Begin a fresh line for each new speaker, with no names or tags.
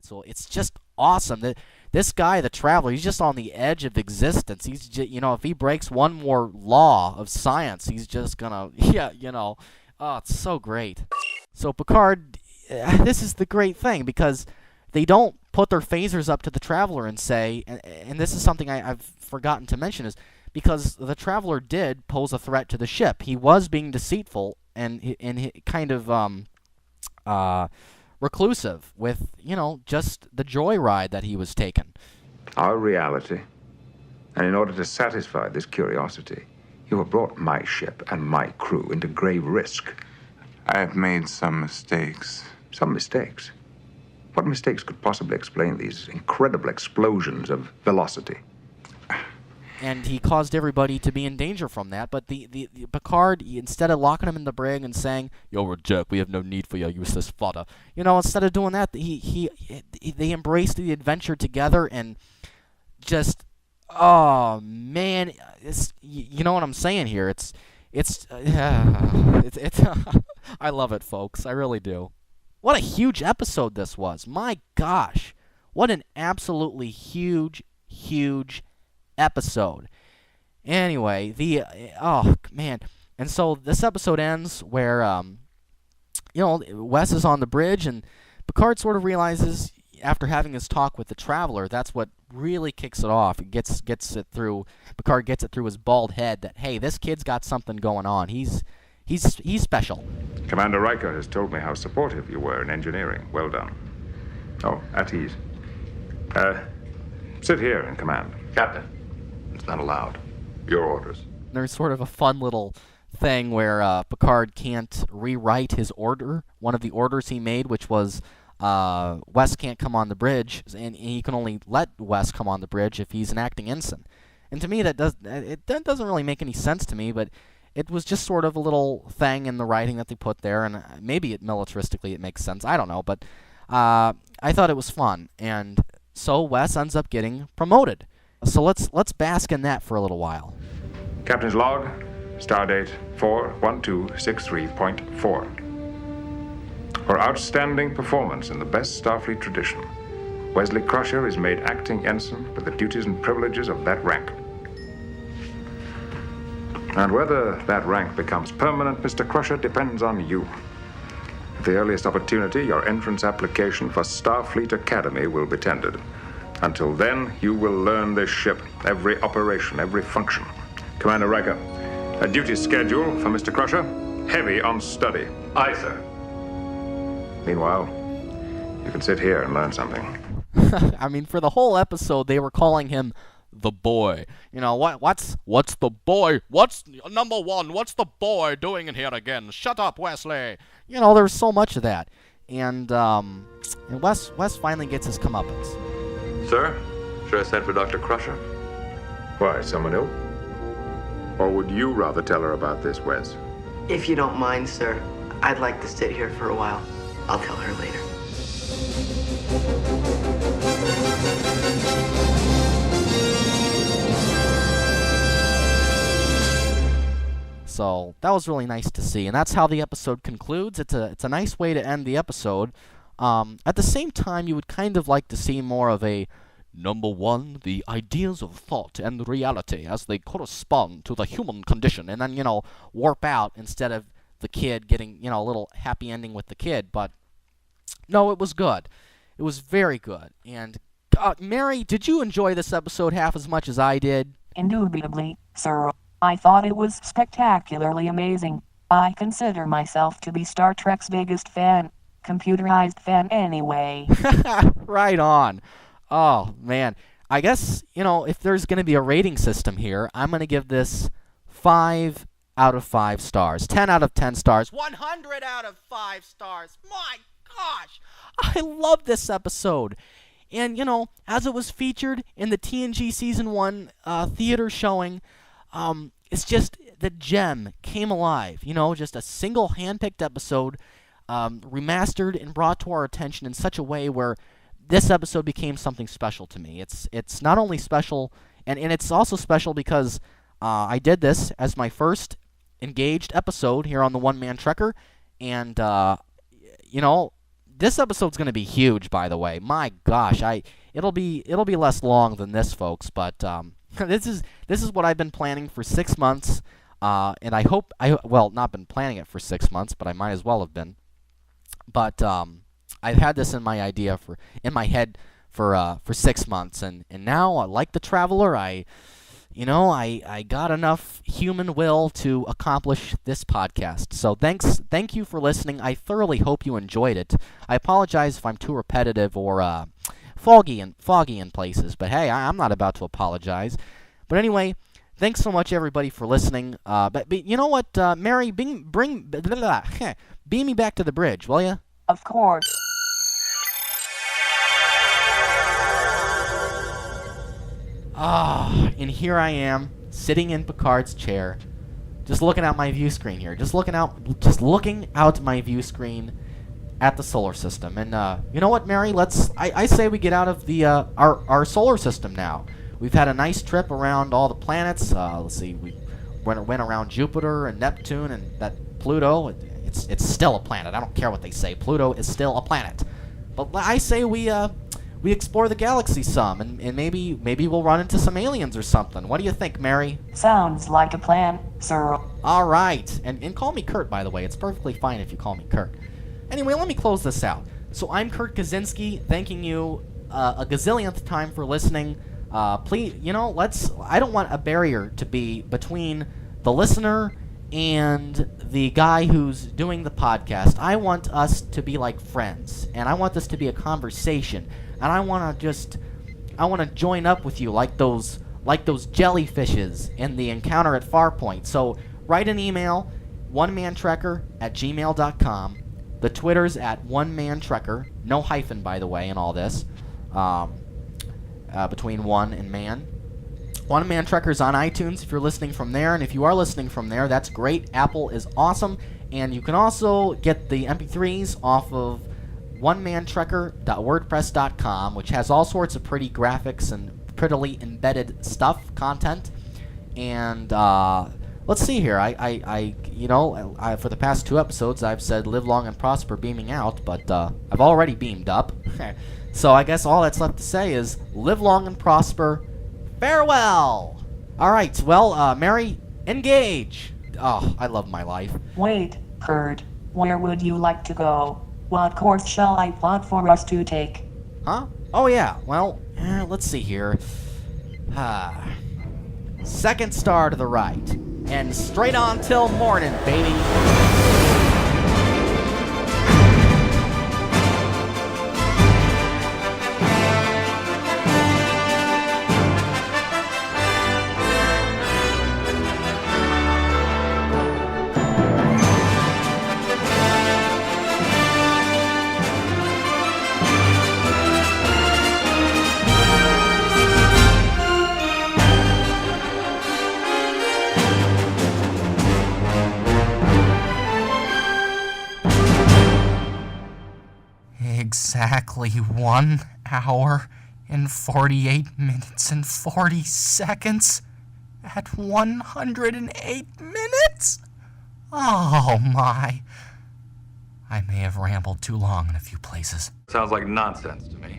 So it's just awesome that this guy, the traveler, he's just on the edge of existence. He's just, if he breaks one more law of science, he's just gonna, oh, it's so great. So Picard, this is the great thing, because they don't put their phasers up to the traveler and say, and this is something I've forgotten to mention, is because the traveler did pose a threat to the ship. He was being deceitful and kind of reclusive with, just the joyride that he was taking.
Our reality. And in order to satisfy this curiosity, you have brought my ship and my crew into grave risk.
I have made some mistakes.
Some mistakes? What mistakes could possibly explain these incredible explosions of velocity?
And he caused everybody to be in danger from that. But the Picard, instead of locking him in the brig and saying, "You're a jerk, we have no need for your useless fodder," instead of doing that, they embraced the adventure together and just, oh man, you know what I'm saying here? It's I love it, folks. I really do. What a huge episode this was. My gosh, what an absolutely huge episode. Anyway, oh man, and so this episode ends where Wes is on the bridge, and Picard sort of realizes, after having his talk with the traveler, that's what really kicks it off. It gets it through. Picard gets it through his bald head that, hey, this kid's got something going on. He's special.
Commander Riker has told me how supportive you were in engineering. Well done. Oh, at ease. Sit here in command.
Captain, it's not allowed. Your orders.
There's sort of a fun little thing where Picard can't rewrite his order, one of the orders he made, which was Wes can't come on the bridge, and he can only let Wes come on the bridge if he's an acting ensign. And to me, that doesn't really make any sense to me, but it was just sort of a little thing in the writing that they put there, and maybe militaristically it makes sense. I don't know, but I thought it was fun, and so Wes ends up getting promoted. So let's bask in that for a little while.
Captain's log, stardate 41263.4. For outstanding performance in the best Starfleet tradition, Wesley Crusher is made acting ensign with the duties and privileges of that rank. And whether that rank becomes permanent, Mr. Crusher, depends on you. At the earliest opportunity, your entrance application for Starfleet Academy will be tendered. Until then, you will learn this ship, every operation, every function. Commander Riker, a duty schedule for Mr. Crusher, heavy on study.
Aye, sir.
Meanwhile, you can sit here and learn something.
I mean, for the whole episode, they were calling him the boy. What's the boy? What's number one? What's the boy doing in here again? Shut up, Wesley. There's so much of that, and Wes finally gets his comeuppance.
Sir, should I send for Dr. Crusher?
Why, someone ill? Or would you rather tell her about this, Wes?
If you don't mind, sir, I'd like to sit here for a while. I'll tell her later.
So that was really nice to see, and that's how the episode concludes. It's a nice way to end the episode. At the same time, you would kind of like to see more of a number one, the ideas of thought and reality as they correspond to the human condition, and then, warp out instead of the kid getting, a little happy ending with the kid. But no, it was good. It was very good. And Mary, did you enjoy this episode half as much as I did?
Indubitably, sir. I thought it was spectacularly amazing. I consider myself to be Star Trek's biggest fan. Computerized fan anyway.
Right on. Oh, man. I guess, if there's going to be a rating system here, I'm going to give this 5 out of 5 stars. 10 out of 10 stars. 100 out of 5 stars. My gosh. I love this episode. And, as it was featured in the TNG Season 1 theater showing, it's just the gem came alive. Just a single hand-picked episode, remastered and brought to our attention in such a way where this episode became something special to me. It's not only special, and it's also special because I did this as my first engaged episode here on the One Man Trekker, and this episode's going to be huge, by the way. My gosh, it'll be less long than this, folks, but this is what I've been planning for 6 months, and I hope not been planning it for 6 months, but I might as well have been. But I've had this in my head for 6 months, and now, like the Traveler, I got enough human will to accomplish this podcast. So thank you for listening. I thoroughly hope you enjoyed it. I apologize if I'm too repetitive or foggy in places, but hey, I'm not about to apologize. But anyway, thanks so much, everybody, for listening. But you know what, Mary, beam me back to the bridge, will you?
Of course.
And here I am, sitting in Picard's chair, just looking out my view screen here, just looking out my view screen at the solar system. And you know what, Mary? I say we get out of the our solar system now. We've had a nice trip around all the planets. Let's see, we went around Jupiter and Neptune and that Pluto. It's still a planet. I don't care what they say. Pluto is still a planet. But I say we explore the galaxy some, and maybe we'll run into some aliens or something. What do you think, Mary?
Sounds like a plan, sir.
All right. And call me Kert, by the way. It's perfectly fine if you call me Kert. Anyway, let me close this out. So I'm Kert Kaczynski, thanking you a gazillionth time for listening. Please, I don't want a barrier to be between the listener and the guy who's doing the podcast. I want us to be like friends, and I want this to be a conversation. And I want to join up with you like those jellyfishes in the Encounter at Farpoint. So write an email, onemantrekker@gmail.com. The Twitter's at onemantrekker, no hyphen, by the way, in all this, between one and man. One Man Trekker's on iTunes if you're listening from there, and if you are listening from there, that's great. Apple is awesome, and you can also get the MP3s off of onemantrekker.wordpress.com, which has all sorts of pretty graphics and prettily embedded content. And let's see here. I for the past 2 episodes, I've said live long and prosper, beaming out, but I've already beamed up. So I guess all that's left to say is live long and prosper. Farewell. All right. Well, Mary, engage. Oh, I love my life.
Wait, Kurt, where would you like to go? What course shall I plot for us to take?
Huh? Oh, yeah. Well, let's see here. Second star to the right. And straight on till morning, baby. Exactly 1 hour and 48 minutes and 40 seconds at 108 minutes? Oh my. I may have rambled too long in a few places.
Sounds like nonsense to me.